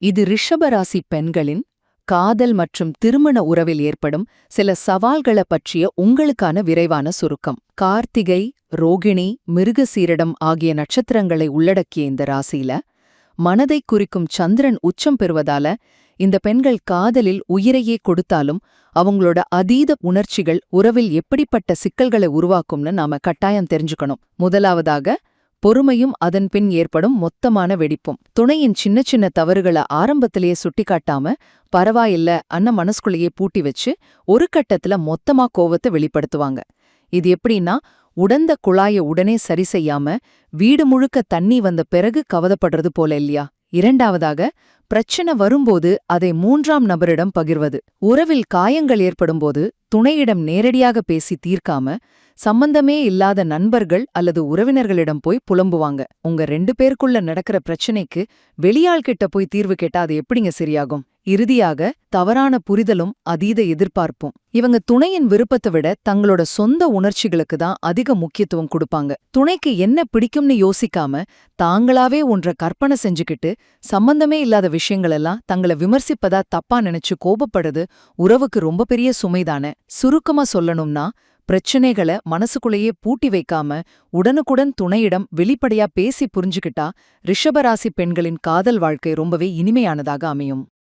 இது ரிஷபராசி பெண்களின் காதல் மற்றும் திருமண உறவில் ஏற்படும் சில சவால்கள பற்றிய உங்களுக்கான விரைவான சுருக்கம். கார்த்திகை, ரோகிணி, மிருகசீரிடம் ஆகிய நட்சத்திரங்களை உள்ளடக்கிய இந்த ராசியில மனதைக் குறிக்கும் சந்திரன் உச்சம் பெறுவதால இந்த பெண்கள் காதலில் உயிரையே கொடுத்தாலும் அவங்களோட அதீத உணர்ச்சிகள் உறவில் எப்படிப்பட்ட சிக்கல்களை உருவாக்கும்னு நாம கட்டாயம் தெரிஞ்சுக்கணும். முதலாவதாக, பொறுமையும் அதன் பின் ஏற்படும் மொத்தமான வெடிப்பும். துணையின் சின்ன சின்ன தவறுகளை ஆரம்பத்திலேயே சுட்டிக்காட்டாம பரவாயில்ல அன்ன மனசுக்குள்ளேயே பூட்டி வச்சு ஒரு கட்டத்துல மொத்தமா கோவத்தை வெளிப்படுத்துவாங்க. இது எப்படின்னா, உடந்த குழாய உடனே சரி செய்யாம வீடு முழுக்க தண்ணி வந்த பிறகு கவதப்படுறது போல இல்லையா? இரண்டாவதாக, பிரச்சனை வரும்போது அதை மூன்றாம் நபரிடம் பகிர்வது. உறவில் காயங்கள் ஏற்படும்போது துணையிடம் நேரடியாக பேசி தீர்க்காம சம்பந்தமே இல்லாத நண்பர்கள் அல்லது உறவினர்களிடம் போய் புலம்புவாங்க. உங்க 2 பேருக்குள்ள நடக்கிற பிரச்சனைக்கு வெளியாள் கிட்ட போய் தீர்வு கேட்டா அது எப்படிங்க சரியாகும்? இறுதியாக, தவறான புரிதலும் அதீத எதிர்பார்ப்பும். இவங்க துணையின் விருப்பத்தை விட தங்களோட சொந்த உணர்ச்சிகளுக்கு தான் அதிக முக்கியத்துவம் கொடுப்பாங்க. துணைக்கு என்ன பிடிக்கும்னு யோசிக்காம தாங்களாவே ஒன்ற கற்பனை செஞ்சுக்கிட்டு சம்பந்தமே இல்லாத விஷயங்களெல்லாம் தங்களை விமர்சிப்பதா தப்பா நினைச்சு கோபப்படுறது உறவுக்கு ரொம்ப பெரிய சுமைதானே. சுருக்கமா சொல்லணும்னா, பிரச்சனைகளை மனசுக்குள்ளேயே பூட்டி வைக்காம உடனுக்குடன் துணையிடம் வெளிப்படையா பேசி புரிஞ்சுக்கிட்டா ரிஷபராசி பெண்களின் காதல் வாழ்க்கை ரொம்பவே இனிமையானதாக அமையும்.